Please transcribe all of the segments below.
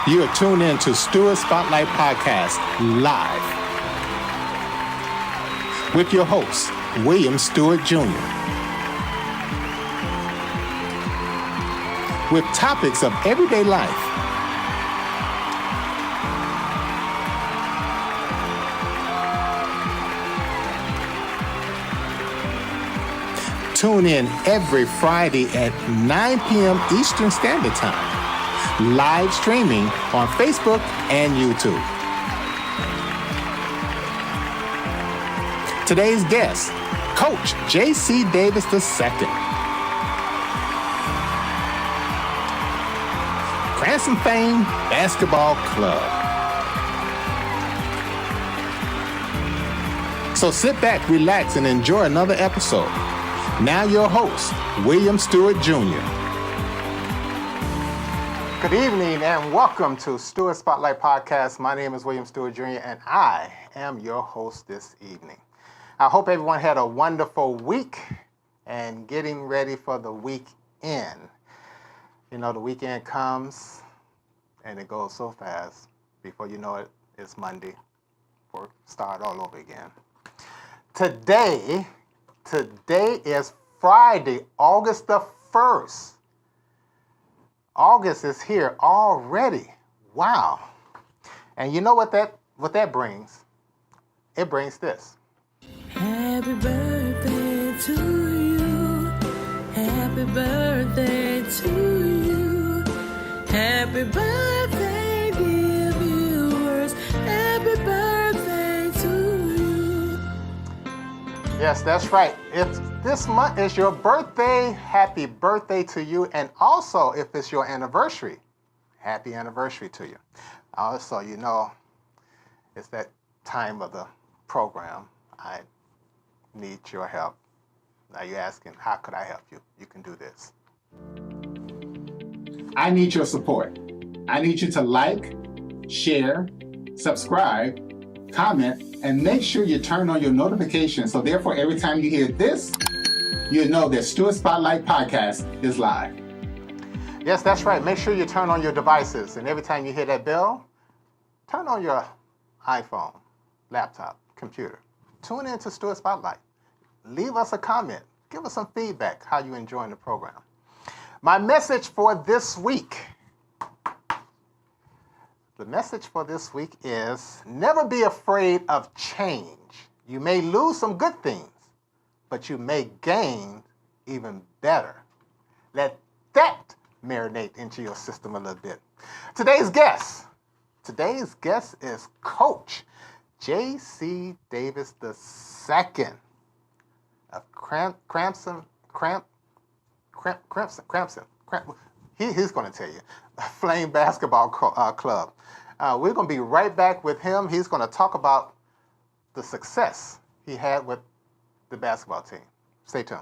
You are tuned in to Stewart Spotlight Podcast live with your host, William Stewart Jr. with topics of everyday life. Tune in every Friday at 9 p.m. Eastern Standard Time. Live streaming on Facebook and YouTube. Today's guest, Coach J.C. Davis II. Krimson Fame Basketball Club. So sit back, relax, and enjoy another episode. Now your host, William Stewart Jr. Good evening and welcome to Stewart Spotlight Podcast. My name is William Stewart Jr. and I am your host this evening. I hope everyone had a wonderful week and getting ready for the weekend. You know, the weekend comes and it goes so fast. Before you know it, it's Monday. Or start all over again. Today is Friday, August the 1st. August is here already. Wow. And you know what that brings? It brings this. Happy birthday to you. Happy birthday to you. Happy birthday, dear viewers. Happy birthday to you. Yes, that's right. If this month is your birthday, happy birthday to you. And also, if it's your anniversary, happy anniversary to you. Also, you know, it's that time of the program. I need your help. Now you're asking, how could I help you? You can do this. I need your support. I need you to like, share, subscribe, comment, and make sure you turn on your notifications. So therefore, every time you hear this, you know that Stewart Spotlight Podcast is live. Yes, that's right. Make sure you turn on your devices. And every time you hear that bell, turn on your iPhone, laptop, computer. Tune in to Stewart Spotlight. Leave us a comment. Give us some feedback, how you enjoying the program. My message for this week. The message for this week is never be afraid of change. You may lose some good things, but you may gain even better. Let that marinate into your system a little bit. Today's guest is Coach J.C. Davis II of Krimson. He's going to tell you. Flame Basketball Club. We're going to be right back with him. He's going to talk about the success he had with the basketball team. Stay tuned.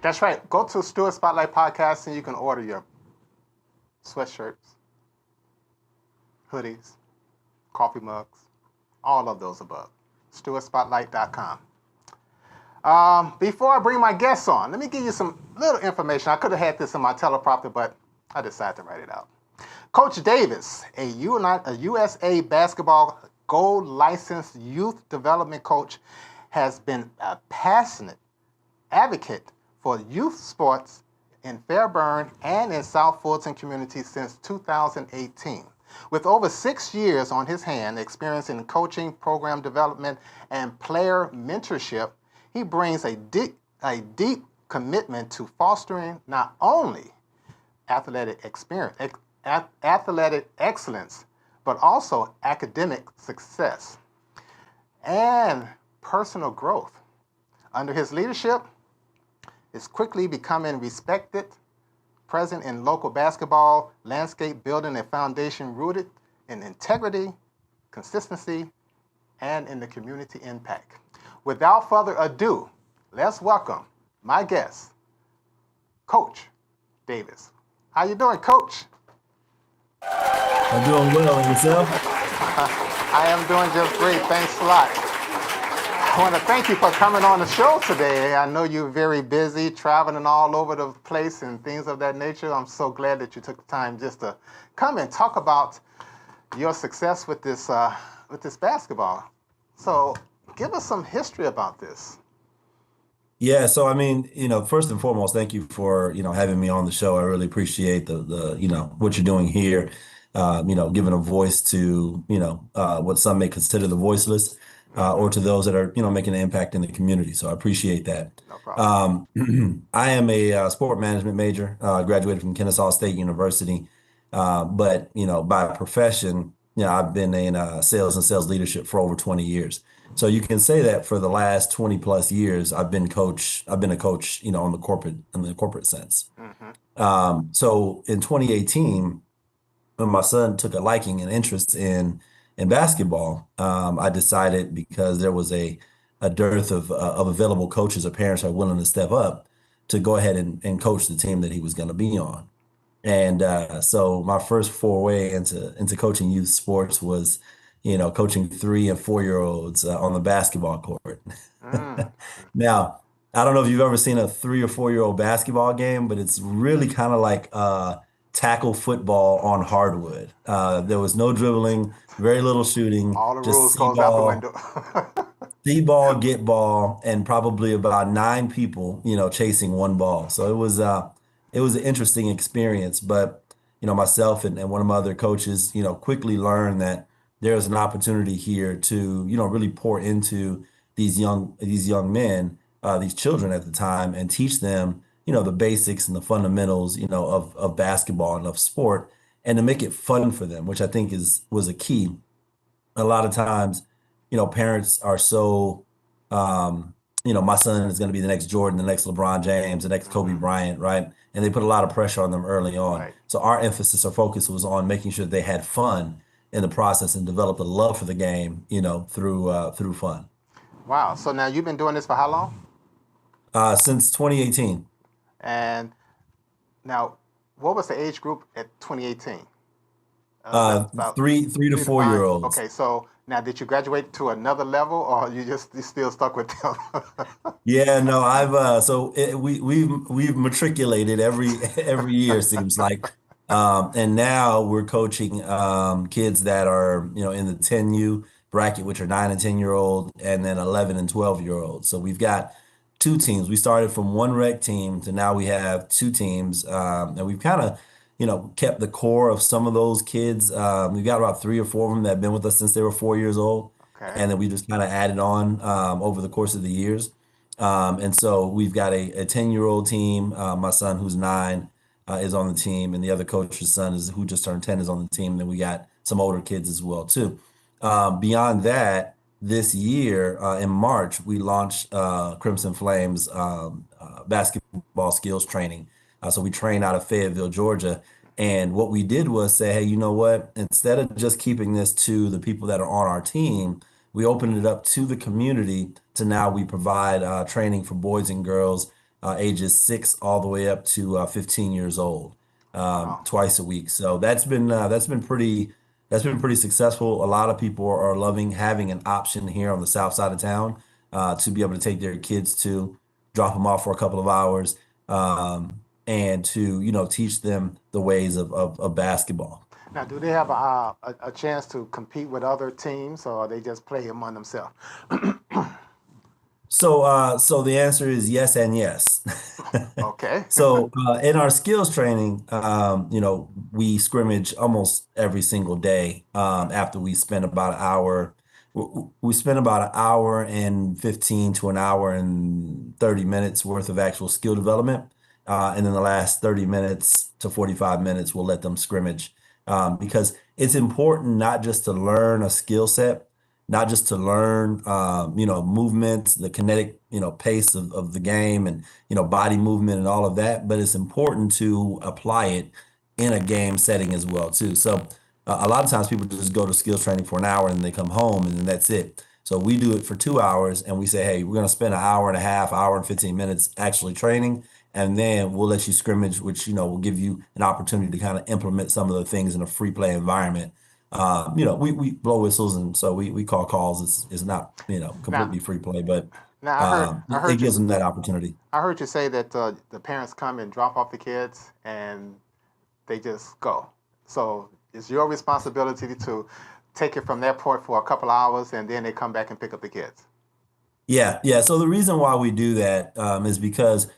That's right. Go to Stewart Spotlight Podcast and you can order your sweatshirts, hoodies, coffee mugs, all of those above. StewartSpotlight.com. Before I bring my guests on, let me give you some little information. I could have had this in my teleprompter, but I decided to write it out. Coach Davis, a USA basketball gold licensed youth development coach, has been a passionate advocate for youth sports in Fairburn and in South Fulton community since 2018. With over 6 years on his hand, experience in coaching, program development, and player mentorship, he brings a deep commitment to fostering not only athletic athletic excellence, but also academic success and personal growth. Under his leadership, is quickly becoming respected, present in local basketball landscape, building a foundation rooted in integrity, consistency, and in the community impact. Without further ado, let's welcome my guest, Coach Davis. How you doing, Coach? I'm doing well, and yourself? I am doing just great. Thanks a lot. I want to thank you for coming on the show today. I know you're very busy traveling all over the place and things of that nature. I'm so glad that you took the time just to come and talk about your success with this basketball. So give us some history about this. Yeah, so I mean, first and foremost, thank you for, having me on the show. I really appreciate the what you're doing here, giving a voice to, what some may consider the voiceless, or to those that are, making an impact in the community. So I appreciate that. No problem. I am a sport management major, graduated from Kennesaw State University. But, by profession, I've been in sales and sales leadership for over 20 years. So you can say that for the last 20 plus years, I've been a coach, in the corporate sense. So in 2018, when my son took a liking and interest in basketball, I decided, because there was a dearth of available coaches or parents who are willing to step up, to go ahead and coach the team that he was going to be on. And so my first foray into coaching youth sports was, coaching 3 and 4-year-olds on the basketball court. Now, I don't know if you've ever seen a 3 or 4-year-old basketball game, but it's really kind of like tackle football on hardwood. There was no dribbling, very little shooting. All the just rules see goes out the ball, window. see ball, get ball, and probably about 9 people, chasing one ball. So it was an interesting experience. But myself and one of my other coaches, quickly learned that there's an opportunity here to, really pour into these young men, these children at the time, and teach them, the basics and the fundamentals, of basketball and of sport, and to make it fun for them, which I think was a key. A lot of times, parents are so, my son is going to be the next Jordan, the next LeBron James, the next Kobe Bryant, right? And they put a lot of pressure on them early on. Right. So our emphasis or focus was on making sure they had fun in the process and developed a love for the game, through fun. Wow. So now you've been doing this for how long? Since 2018. And now, what was the age group at 2018? About 3 to 3 to 4 5. year olds. Okay, so now did you graduate to another level, or you still stuck with them? Yeah, no, we've matriculated every year, seems like. And now we're coaching kids that are, in the 10U bracket, which are 9 and 10-year-old, and then 11 and 12-year-old. So we've got 2 teams. We started from 1 rec team to now we have 2 teams. And we've kind of, kept the core of some of those kids. We've got about 3 or 4 of them that have been with us since they were 4 years old. Okay. And then we just kind of added on over the course of the years. And so we've got a 10-year-old team. My son, who's 9, is on the team, and the other coach's son, who just turned 10, is on the team. And then we got some older kids as well, too. Beyond that, this year, in March, we launched Crimson Flames basketball skills training. So we train out of Fayetteville, Georgia. And what we did was say, hey, you know what? Instead of just keeping this to the people that are on our team, we opened it up to the community. To now we provide training for boys and girls ages 6 all the way up to 15 years old, Wow. twice a week. So that's been pretty successful. A lot of people are loving having an option here on the south side of town to be able to take their kids to, drop them off for a couple of hours, and to teach them the ways of basketball. Now, do they have a chance to compete with other teams, or they just play among themselves? So the answer is yes and yes. Okay. So in our skills training, we scrimmage almost every single day. After we spend about an hour, we spend about an hour and 15 to an hour and 30 minutes worth of actual skill development. And then the last 30 minutes to 45 minutes, we'll let them scrimmage, because it's important not just to learn a skill set, not just to learn, movements, the kinetic, pace of the game and, body movement and all of that, but it's important to apply it in a game setting as well, too. So a lot of times people just go to skills training for an hour and they come home and then that's it. So we do it for 2 hours and we say, hey, we're going to spend an hour and a half, hour and 15 minutes actually training. And then we'll let you scrimmage, which, will give you an opportunity to kind of implement some of the things in a free play environment. We blow whistles and so we call calls. It's not, Now, completely free play, but now I it heard you, gives them that opportunity. I heard you say that the parents come and drop off the kids and they just go. So it's your responsibility to take it from that point for a couple hours, and then they come back and pick up the kids. Yeah, yeah. So the reason why we do that is because,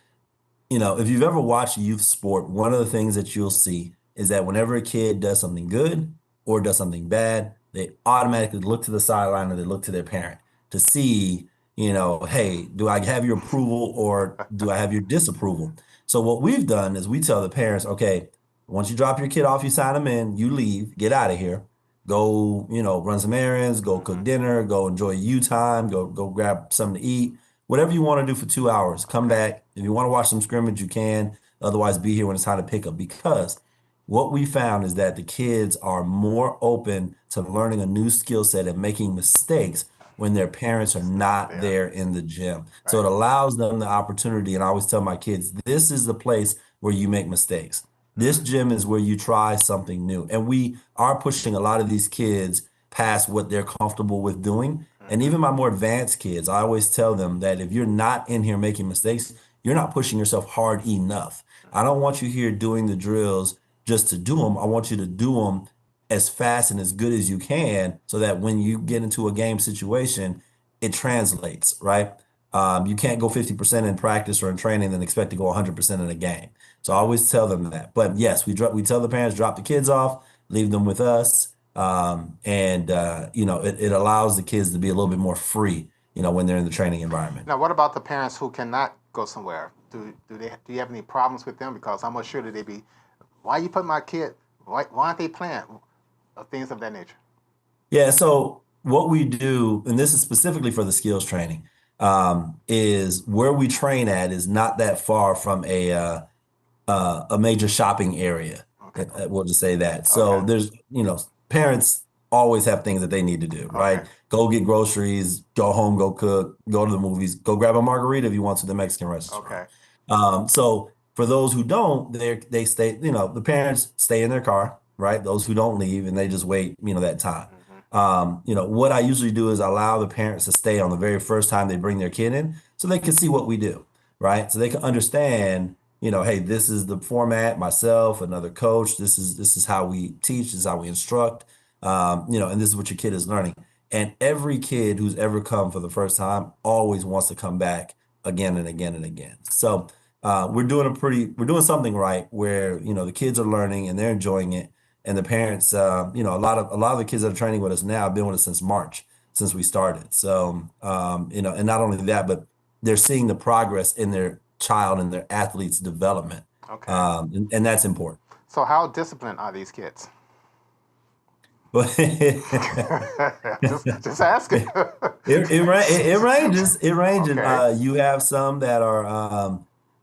if you've ever watched youth sport, one of the things that you'll see is that whenever a kid does something good or does something bad, they automatically look to the sideline or they look to their parent to see, hey, do I have your approval or do I have your disapproval? So what we've done is we tell the parents, okay, once you drop your kid off, you sign them in, you leave, get out of here, go, run some errands, go cook dinner, go enjoy you time, go grab something to eat, whatever you want to do for 2 hours. Come Okay. back. If you want to watch some scrimmage, you can. Otherwise, be here when it's time to pick up. Because what we found is that the kids are more open to learning a new skill set and making mistakes when their parents are It's not not there. there in the gym. So Right. it allows them the opportunity. And I always tell my kids, this is the place where you make mistakes. This Mm-hmm. gym is where you try something new. And we are pushing a lot of these kids past what they're comfortable with doing. And Mm-hmm. even my more advanced kids, I always tell them that if you're not in here making mistakes, you're not pushing yourself hard enough. I don't want you here doing the drills just to do them. I want you to do them as fast and as good as you can so that when you get into a game situation, it translates, right? You can't go 50% in practice or in training and expect to go 100% in a game. So I always tell them that. But yes, we tell the parents drop the kids off, leave them with us, and it allows the kids to be a little bit more free, when they're in the training environment. Now, what about the parents who cannot go somewhere? Do you have any problems with them? Because I'm sure that they be, why you put my kid? Why aren't they playing? Things of that nature. Yeah, so what we do, and this is specifically for the skills training, is where we train at is not that far from a major shopping area. Okay. We'll just say that. So Okay. there's, parents always have things that they need to do, Okay. right? Go get groceries, go home, go cook, go to the movies, go grab a margarita if you want to the Mexican restaurant. Okay. So for those who don't, they stay, the parents stay in their car, right? Those who don't leave and they just wait, that time. Mm-hmm. What I usually do is allow the parents to stay on the very first time they bring their kid in so they can see what we do, right? So they can understand, hey, this is the format, myself, another coach, this is how we teach, this is how we instruct, and this is what your kid is learning. And every kid who's ever come for the first time always wants to come back again and again and again. So we're doing something right where, the kids are learning and they're enjoying it. And the parents, a lot of the kids that are training with us now have been with us since March, since we started. So, and not only that, but they're seeing the progress in their child and their athlete's development. Okay. And that's important. So how disciplined are these kids? But just asking. it ranges. It ranges. Okay. You have some that are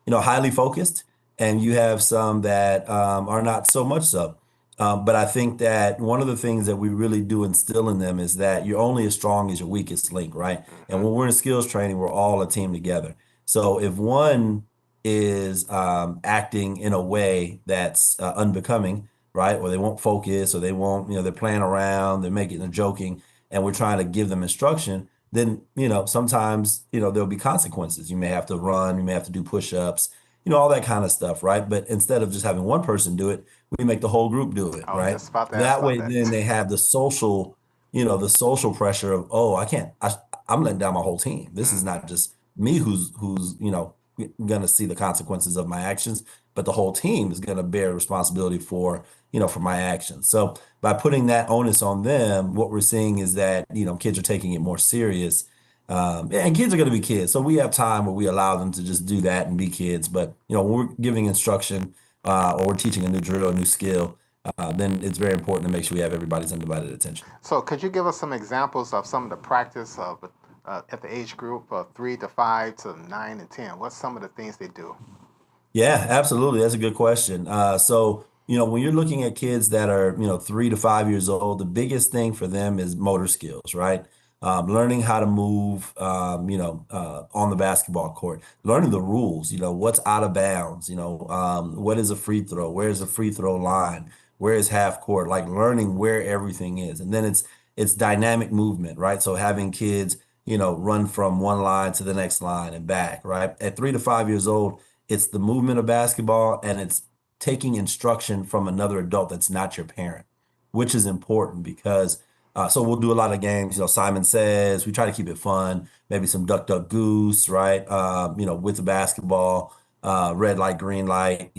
highly focused, and you have some that are not so much so. But I think that one of the things that we really do instill in them is that you're only as strong as your weakest link, right? And Mm-hmm. when we're in skills training, we're all a team together. So if one is acting in a way that's unbecoming, right? Or they won't focus, or they won't, they're playing around, they're making, they're joking, and we're trying to give them instruction, then, sometimes, there'll be consequences. You may have to run, you may have to do push-ups, all that kind of stuff, right? But instead of just having one person do it, we make the whole group do it, I was right? just about to ask That about way, that. then they have the social pressure of, oh, I can't, I'm letting down my whole team. This is not just me who's going to see the consequences of my actions, but the whole team is going to bear responsibility for my actions. So by putting that onus on them, what we're seeing is that, kids are taking it more serious. And kids are going to be kids. So we have time where we allow them to just do that and be kids. But, when we're giving instruction or we're teaching a new drill, a new skill, then it's very important to make sure we have everybody's undivided attention. So could you give us some examples of some of the practice of at the age group of 3 to 5 to 9 and 10? What's some of the things they do? Yeah, absolutely. That's a good question. So, when you're looking at kids that are, 3 to 5 years old, the biggest thing for them is motor skills, right? Learning how to move, on the basketball court, learning the rules, what's out of bounds, what is a free throw, where's the free throw line, where is half court, like learning where everything is. And then it's dynamic movement, right? So having kids, run from one line to the next line and back, right? At 3 to 5 years old, it's the movement of basketball and it's taking instruction from another adult that's not your parent, which is important because so we'll do a lot of games, Simon Says, we try to keep it fun, maybe some Duck Duck Goose, right? With the basketball, red light, green light,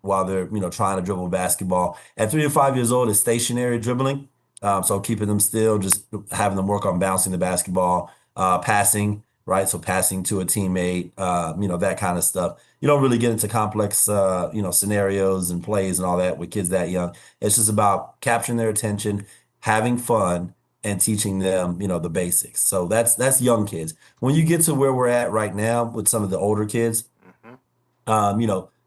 while they're, trying to dribble basketball. At 3 to 5 years old, it's stationary dribbling. So keeping them still, just having them work on bouncing the basketball, passing, right? So passing to a teammate, that kind of stuff. You don't really get into complex, scenarios and plays and all that with kids that young. It's just about capturing their attention, having fun, and teaching them, the basics. So that's young kids. When you get to where we're at right now with some of the older kids, Hmm.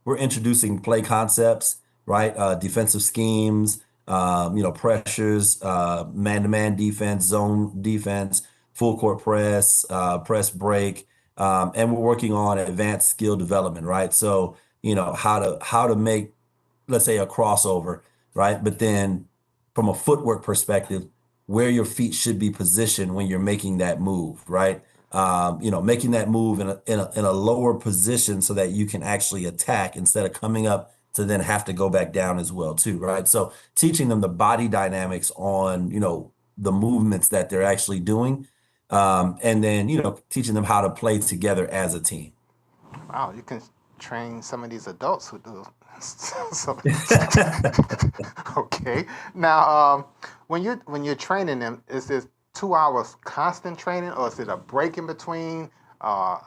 we're introducing play concepts, right? Defensive schemes, pressures, man-to-man defense, zone defense, full court press, press break, and we're working on advanced skill development, right? So, how to make, let's say, a crossover, right? But then from a footwork perspective, where your feet should be positioned when you're making that move, right? Making that move in a lower position so that you can actually attack instead of coming up to then have to go back down as well too, right? So teaching them the body dynamics on, the movements that they're actually doing, and then, teaching them how to play together as a team. Wow, you can train some of these adults who do. So, okay. Now, when you're training them, is this 2 hours constant training, or is it a break in between? Uh,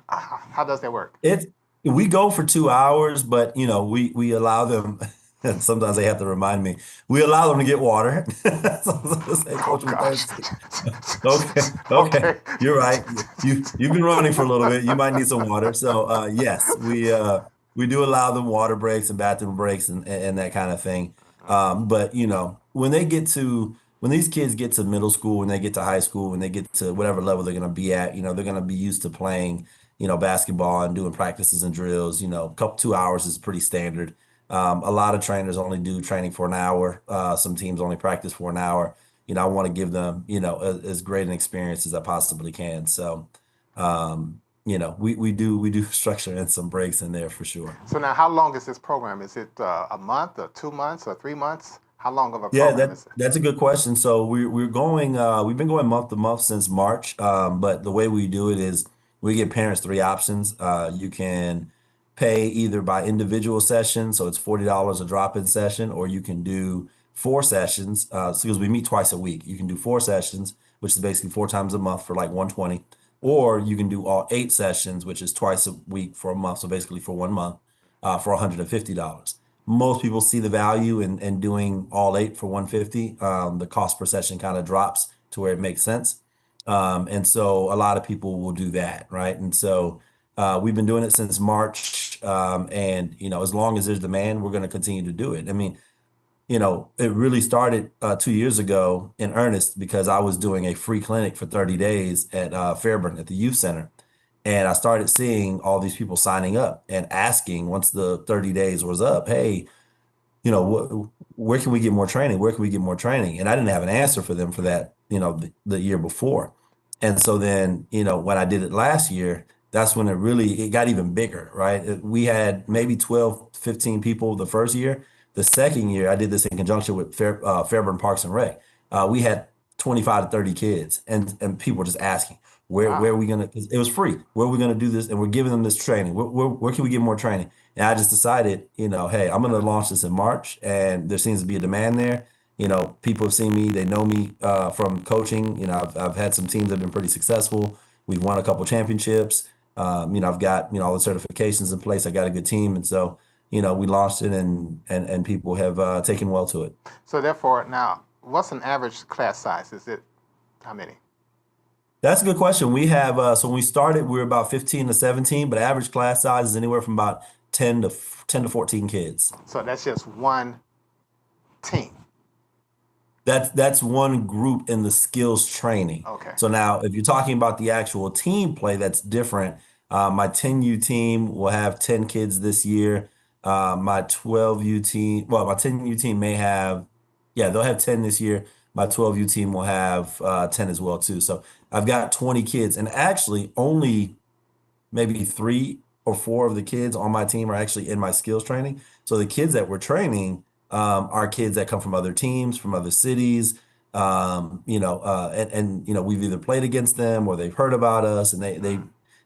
how does that work? We go for 2 hours, but we allow them. And sometimes they have to remind me. We allow them to get water. Sometimes say, Oh Coach, I'm gosh. thirsty. Okay, okay, Okay. you're right. You've been running for a little bit. You might need some water. So yes, we do allow them water breaks and bathroom breaks and that kind of thing. But when these kids get to middle school, when they get to high school, when they get to whatever level they're going to be at, they're going to be used to playing, basketball and doing practices and drills. Couple 2 hours is pretty standard. A lot of trainers only do training for an hour. Some teams only practice for an hour. I want to give them, as great an experience as I possibly can. So, we do structure in some breaks in there for sure. So now, how long is this program? Is it a month, or 2 months, or 3 months? How long of a Yeah, program is it? that's a good question. So we've been going month to month since March. But the way we do it is we give parents three options. You can pay either by individual session, so it's $40 a drop-in session, or you can do four sessions, because we meet twice a week. You can do four sessions, which is basically 4 times a month for like 120, or you can do all 8 sessions, which is twice a week for a month, so basically for 1 month, for $150. Most people see the value in doing all 8 for 150. The cost per session kind of drops to where it makes sense. And so a lot of people will do that, right? And so we've been doing it since March. And as long as there's demand, we're going to continue to do it. I mean, it really started 2 years ago in earnest because I was doing a free clinic for 30 days at Fairburn at the youth center. And I started seeing all these people signing up and asking once the 30 days was up, hey, where can we get more training? Where can we get more training? And I didn't have an answer for them for that, the year before. And so then, when I did it last year, that's when it got even bigger, right? We had maybe 12, 15 people the first year. The second year, I did this in conjunction with Fairburn Parks and Rec. We had 25 to 30 kids, and people were just asking, where are Wow. we gonna? 'Cause it was free. Where are we gonna do this? And we're giving them this training. Where can we get more training? And I just decided, hey, I'm gonna launch this in March, and there seems to be a demand there. People have seen me, they know me from coaching. I've had some teams that have been pretty successful. We've won a couple championships. I've got, all the certifications in place. I got a good team. And so, we launched it and people have taken well to it. So therefore, now, what's an average class size? Is it how many? That's a good question. We have, so when we started, we were about 15 to 17, but average class size is anywhere from about 10 to 14 kids. So that's just one team. That's one group in the skills training. Okay. So now, if you're talking about the actual team play, that's different. My 10U team will have 10 kids this year. My 12U team, well, my 10U team may have, yeah, they'll have 10 this year. My 12U team will have 10 as well too. So I've got 20 kids, and actually only maybe 3 or 4 of the kids on my team are actually in my skills training. So the kids that we're training are kids that come from other teams, from other cities. We've either played against them or they've heard about us, and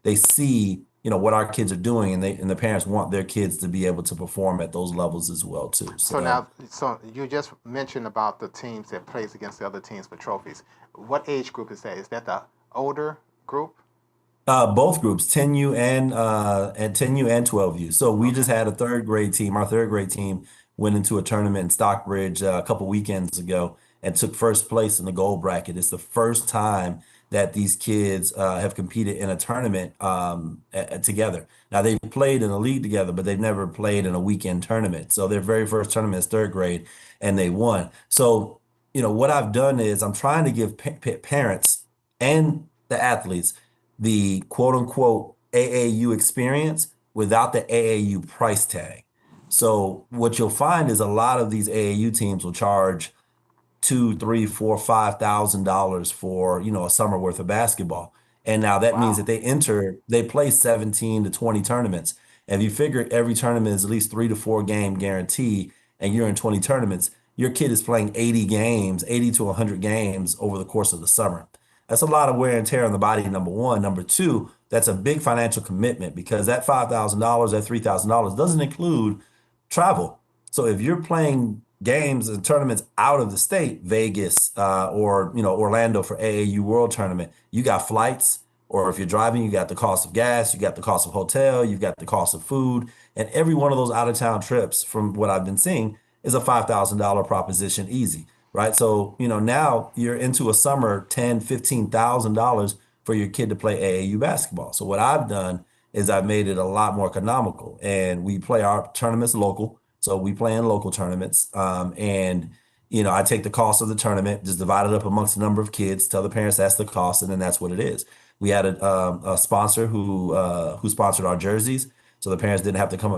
they see what our kids are doing, and the parents want their kids to be able to perform at those levels as well too. So So now, so you just mentioned about the teams that plays against the other teams for trophies. What age group is that? Is that the older group? both groups, 10U and 10U and 12U. So we Okay. just had a third grade team. Our third grade team went into a tournament in Stockbridge a couple weekends ago and took first place in the gold bracket. It's the first time that these kids have competed in a tournament together. Now they've played in a league together, but they've never played in a weekend tournament. So their very first tournament is third grade, and they won. So what I've done is I'm trying to give parents and the athletes the quote unquote AAU experience without the AAU price tag. So what you'll find is a lot of these AAU teams will charge two, three, four, $5,000 for, a summer worth of basketball. And now that means that Wow. they play 17 to 20 tournaments. And if you figure every tournament is at least 3 to 4 game guarantee, and you're in 20 tournaments, your kid is playing 80 games, 80 to 100 games over the course of the summer. That's a lot of wear and tear on the body, number one. Number two, that's a big financial commitment because that $5,000, that $3,000 doesn't include travel. So if you're playing games and tournaments out of the state, Vegas or Orlando for AAU World Tournament, you got flights, or if you're driving, you got the cost of gas, you got the cost of hotel, you've got the cost of food, and every one of those out of town trips, from what I've been seeing, is a $5,000 proposition easy, right? So now you're into a summer $10,000, $15,000 for your kid to play AAU basketball. So what I've done is I've made it a lot more economical, and we play our tournaments local. So we play in local tournaments. I take the cost of the tournament, just divide it up amongst the number of kids, tell the parents that's the cost, and then that's what it is. We had a sponsor who sponsored our jerseys. So the parents don't have to come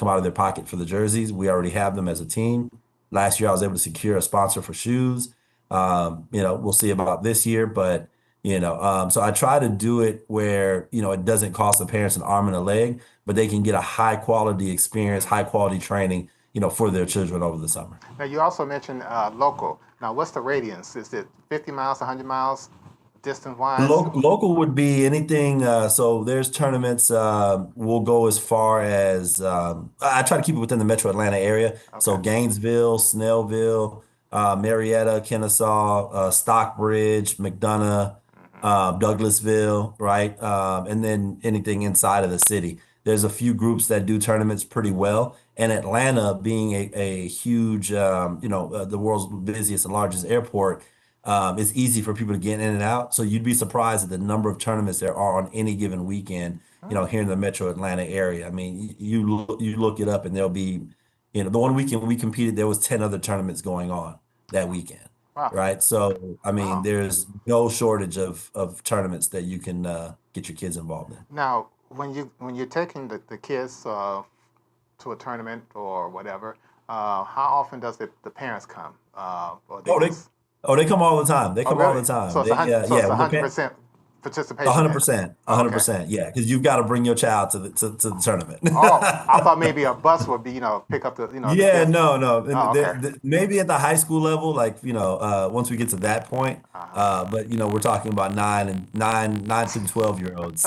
out of their pocket for the jerseys. We already have them as a team. Last year, I was able to secure a sponsor for shoes. We'll see about this year, but so I try to do it where, it doesn't cost the parents an arm and a leg, but they can get a high quality experience, high quality training, for their children over the summer. Now you also mentioned local. Now what's the radius? Is it 50 miles, 100 miles, distance wise? Local would be anything. So there's tournaments. We'll go as far as I try to keep it within the Metro Atlanta area. So Okay. Gainesville, Snellville, Marietta, Kennesaw, Stockbridge, McDonough, Douglasville, right? And then anything inside of the city. There's a few groups that do tournaments pretty well. And Atlanta being a huge, the world's busiest and largest airport, it's easy for people to get in and out. So you'd be surprised at the number of tournaments there are on any given weekend, here in the Metro Atlanta area. I mean, you look it up and there'll be, the one weekend we competed, there was 10 other tournaments going on that weekend, Wow. right? So, I mean, Wow. there's no shortage of tournaments that you can get your kids involved in. Now when you're taking the kids to a tournament or whatever, how often does the parents come? Or they Oh, they just oh they come all the time. They oh come all really? the time. So it's They a hundred. So it's yeah, a the hundred parents. percent participation in? Okay. 100%, yeah, because you've got to bring your child to the tournament. Oh, I thought maybe a bus would be, pick up the Yeah, kids. no, no. Oh, And okay. maybe at the high school level, like, once we get to that point, Uh-huh. but we're talking about 9 through 12-year olds.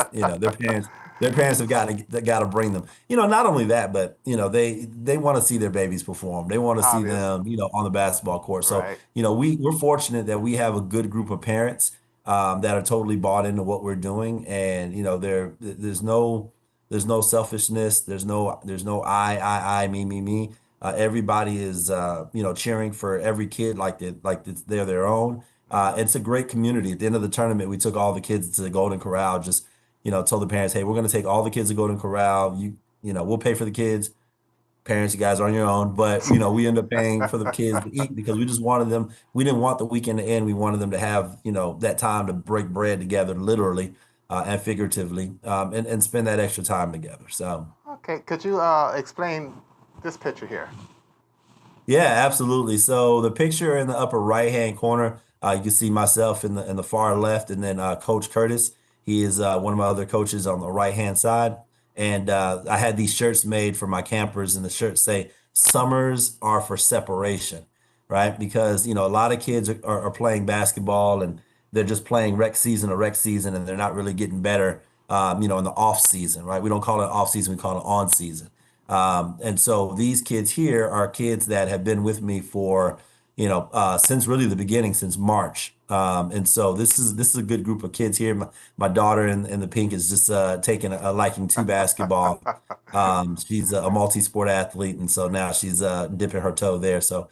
Their parents have got to bring them. Not only that, but they want to see their babies perform. They want to see Obvious. them, on the basketball court. So, Right. we're fortunate that we have a good group of parents that are totally bought into what we're doing, and there's no selfishness. There's no I, me. Everybody is cheering for every kid they're their own. It's a great community. At the end of the tournament, we took all the kids to the Golden Corral. Just told the parents, hey, we're going to take all the kids to Golden Corral. We'll pay for the kids. Parents, you guys are on your own, but we end up paying for the kids to eat because we just wanted them. We didn't want the weekend to end. We wanted them to have that time to break bread together, literally and figuratively, and spend that extra time together. So. Okay. Could you explain this picture here? Yeah, absolutely. So the picture in the upper right-hand corner, you can see myself in the far left, and then Coach Curtis. He is one of my other coaches on the right-hand side. And I had these shirts made for my campers, and the shirts say, "Summers are for separation," right? Because a lot of kids are playing basketball, and they're just playing rec season, and they're not really getting better, in the off season, right? We don't call it off season, we call it on season. And so these kids here are kids that have been with me for, since really the beginning, since March. And so this is a good group of kids here. My daughter in the pink is just taking a liking to basketball. She's a multi-sport athlete, and so now she's dipping her toe there. So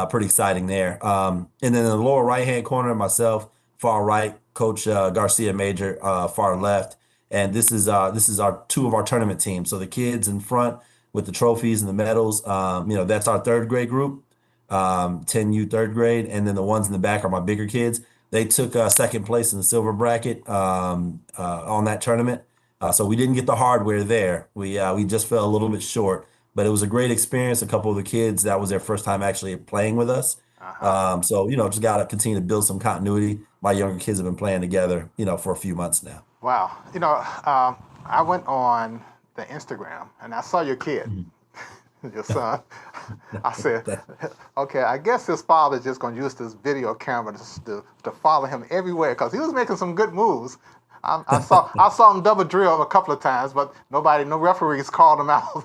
pretty exciting there. And then in the lower right-hand corner, myself, far right, Coach Garcia Major, far left. And this is our two of our tournament teams. So the kids in front with the trophies and the medals, that's our third grade group, 10U third grade, and then the ones in the back are my bigger kids. They took second place in the silver bracket on that tournament. So we didn't get the hardware there. We just fell a little bit short, but it was a great experience. A couple of the kids, that was their first time actually playing with us. Uh-huh. So just got to continue to build some continuity. My younger kids have been playing together, for a few months now. Wow. I went on the Instagram and I saw your kid, your son. I said, okay, I guess his father's just going to use this video camera to follow him everywhere because he was making some good moves. I saw him double drill a couple of times, but no referees called him out.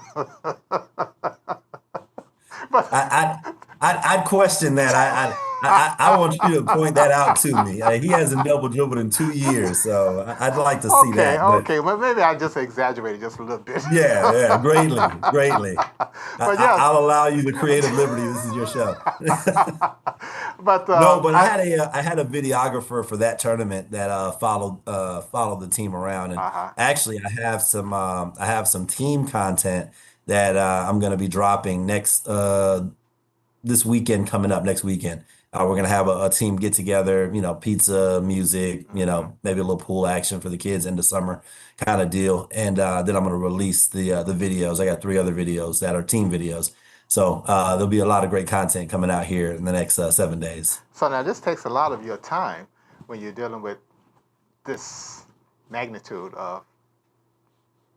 But I'd question that. I want you to point that out to me. He hasn't double dribbled in 2 years, so I'd like to see that. But okay. Well, maybe I just exaggerated just a little bit. yeah, greatly. But yeah, I'll allow you the creative liberty. This is your show. but No, but I had a videographer for that tournament that followed the team around, and uh-huh. actually I have some team content that I'm going to be dropping this weekend, coming up next weekend. We're going to have a team get together, pizza, music, maybe a little pool action for the kids in the summer kind of deal. And then I'm going to release the videos. I got 3 other videos that are team videos. So there'll be a lot of great content coming out here in the next 7 days. So now this takes a lot of your time when you're dealing with this magnitude of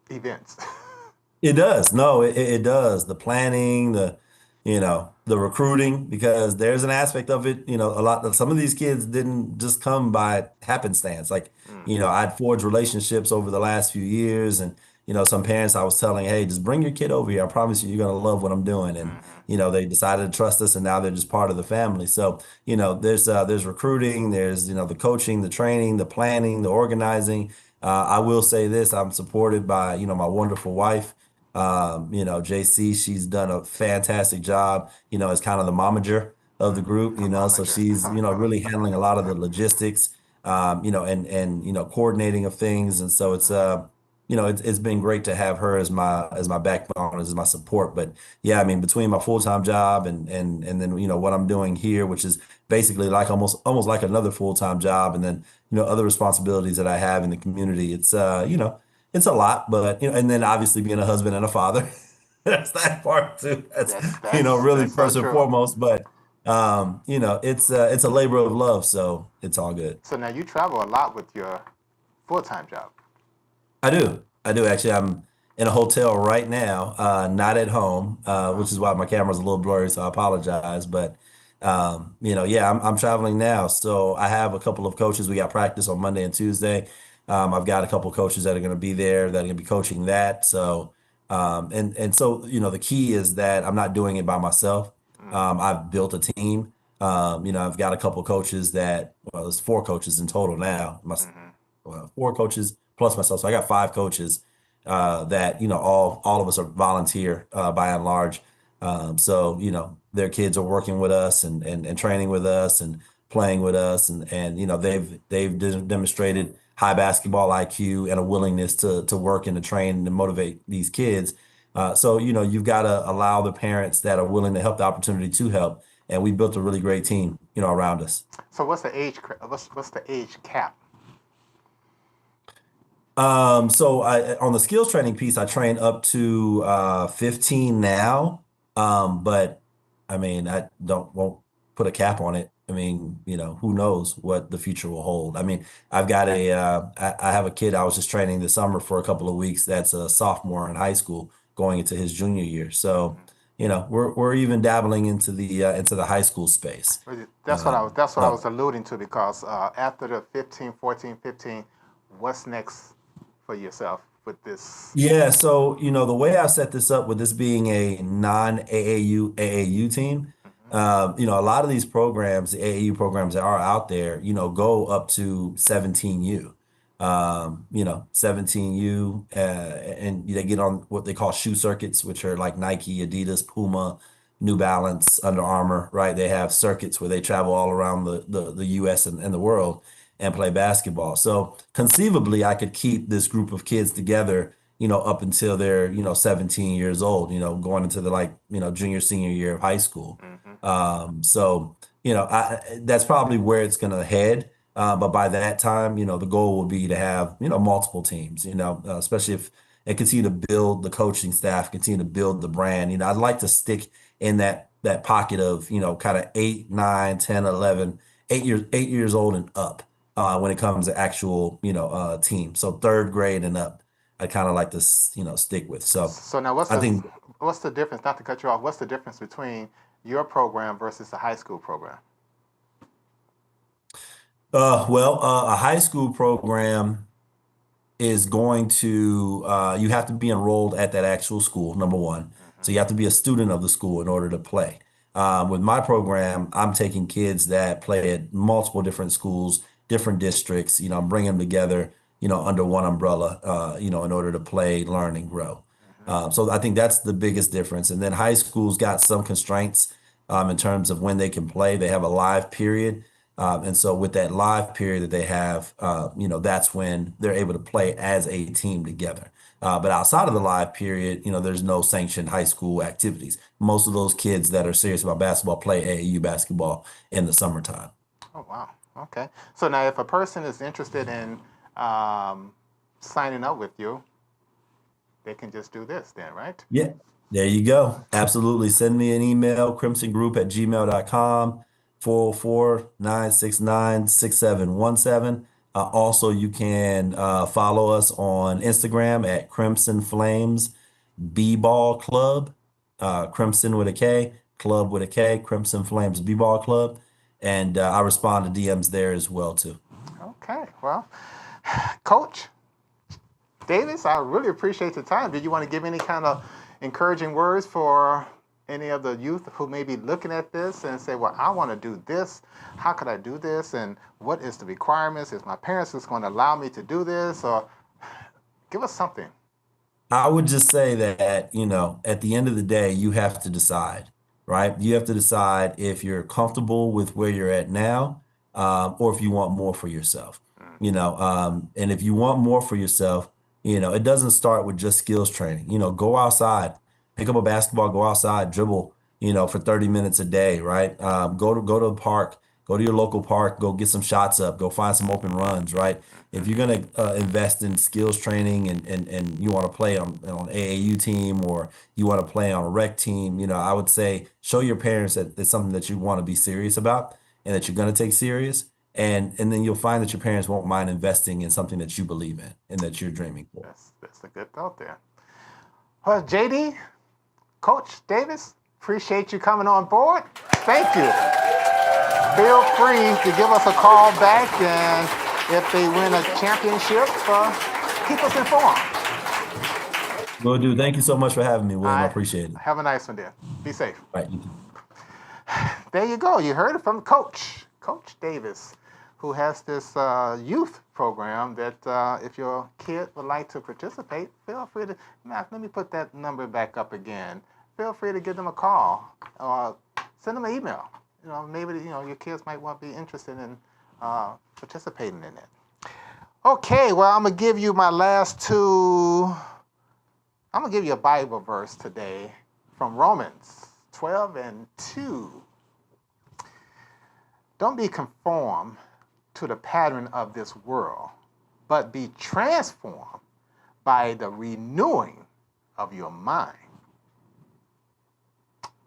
events. It does. No, it does. The planning, the recruiting, because there's an aspect of it, some of these kids didn't just come by happenstance. Like, I'd forged relationships over the last few years, and, some parents I was telling, hey, just bring your kid over here. I promise you're going to love what I'm doing. And, they decided to trust us, and now they're just part of the family. So, there's recruiting, there's, the coaching, the training, the planning, the organizing. I will say this, I'm supported by, my wonderful wife. JC, she's done a fantastic job, as kind of the momager of the group, so she's, really handling a lot of the logistics, and coordinating of things. And so it's been great to have her as my backbone, as my support. But yeah, I mean, between my full-time job and then, what I'm doing here, which is basically like almost like another full-time job, and then, other responsibilities that I have in the community, it's it's a lot. But and then obviously being a husband and a father, that's that part too. That's really that's so first and true. foremost. But it's a labor of love, so it's all good. So now you travel a lot with your full-time job. I do. I do actually. I'm in a hotel right now, not at home, Uh-huh. which is why my camera's a little blurry, so I apologize. But yeah, I'm traveling now. So I have a couple of coaches. We got practice on Monday and Tuesday. I've got a couple of coaches that are going to be there that are going to be coaching that. So and so the key is that I'm not doing it by myself. I've built a team. I've got a couple of coaches well, there's four coaches in total now. Mm-hmm. Well, four coaches plus myself. So I got five coaches that all of us are volunteer by and large. So their kids are working with us and training with us and playing with us and they've demonstrated high basketball IQ and a willingness to work and to train and to motivate these kids. So you've got to allow the parents that are willing to help the opportunity to help. And we built a really great team, around us. So what's the age? What's the age cap? So on the skills training piece, I train up to 15 now. But I mean, I won't put a cap on it. I mean, who knows what the future will hold. I mean, I have a kid I was just training this summer for a couple of weeks that's a sophomore in high school going into his junior year. So, we're even dabbling into the high school space. That's what I was alluding to, because after the 15, 14, 15, what's next for yourself with this? Yeah, so the way I set this up with this being a non-AAU AAU team, a lot of these programs, the AAU programs that are out there, go up to 17U. 17U, and they get on what they call shoe circuits, which are like Nike, Adidas, Puma, New Balance, Under Armour, right? They have circuits where they travel all around the US and the world and play basketball. So conceivably, I could keep this group of kids together, up until they're, 17 years old, going into the junior, senior year of high school. So, that's probably where it's going to head. But by that time, the goal will be to have, multiple teams, especially if and continue to build the coaching staff, continue to build the brand. I'd like to stick in that pocket of, kind of 8, 9, 10, 11, 8 years old and up when it comes to actual, team. So third grade and up, I kind of like to, stick with. So now I think, what's the difference? Not to cut you off. What's the difference between your program versus the high school program? a high school program is going to, you have to be enrolled at that actual school, number one. So you have to be a student of the school in order to play. With my program, I'm taking kids that play at multiple different schools, different districts. I'm bringing them together, under one umbrella, in order to play, learn, and grow. So I think that's the biggest difference. And then high school's got some constraints in terms of when they can play. They have a live period. And so with that live period that they have, that's when they're able to play as a team together. But outside of the live period, there's no sanctioned high school activities. Most of those kids that are serious about basketball play AAU basketball in the summertime. Oh, wow. Okay. So now if a person is interested in signing up with you, they can just do this then, right? Yeah, there you go. Absolutely. Send me an email, crimsongroup@gmail.com, 404-969-6717. Also, you can follow us on Instagram at Crimson Flames B-Ball Club, Crimson with a K, Club with a K, Crimson Flames B-Ball Club. And I respond to DMs there as well, too. Okay. Well, Coach Davis, I really appreciate the time. Did you want to give any kind of encouraging words for any of the youth who may be looking at this and say, well, I want to do this. How could I do this? And what is the requirements? Is my parents just going to allow me to do this? Or give us something. I would just say that, at the end of the day, you have to decide, right? You have to decide if you're comfortable with where you're at now, or if you want more for yourself, and if you want more for yourself, it doesn't start with just skills training. Go outside, pick up a basketball, go outside, dribble, for 30 minutes a day, right? Go to the park, go to your local park, go get some shots up, go find some open runs, right? If you're going to invest in skills training and you want to play on an AAU team or you want to play on a rec team, I would say show your parents that it's something that you want to be serious about and that you're going to take serious. And then you'll find that your parents won't mind investing in something that you believe in and that you're dreaming for. That's a good thought there. Well, JD, Coach Davis, appreciate you coming on board. Thank you. Feel free to give us a call back, and if they win a championship, keep us informed. Will do. Thank you so much for having me, William. I All right. appreciate it. Have a nice one, then. Be safe. All right, you too. There you go. You heard it from Coach Davis, who has this youth program that if your kid would like to participate, feel free to, let me put that number back up again. Feel free to give them a call or send them an email. Maybe your kids might want to be interested in participating in it. Okay, well, I'm going to give you my last two. I'm going to give you a Bible verse today from Romans 12:2. Don't be conformed to the pattern of this world, but be transformed by the renewing of your mind.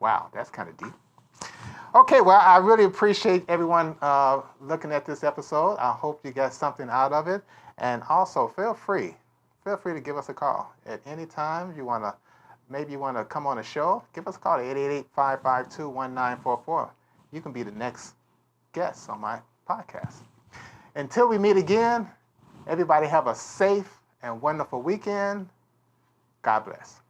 Wow, that's kind of deep. Okay, well, I really appreciate everyone looking at this episode. I hope you got something out of it. And also, feel free to give us a call at any time you want to. Maybe you want to come on a show. Give us a call at 888-552-1944. You can be the next guest on my podcast. Until we meet again, everybody have a safe and wonderful weekend. God bless.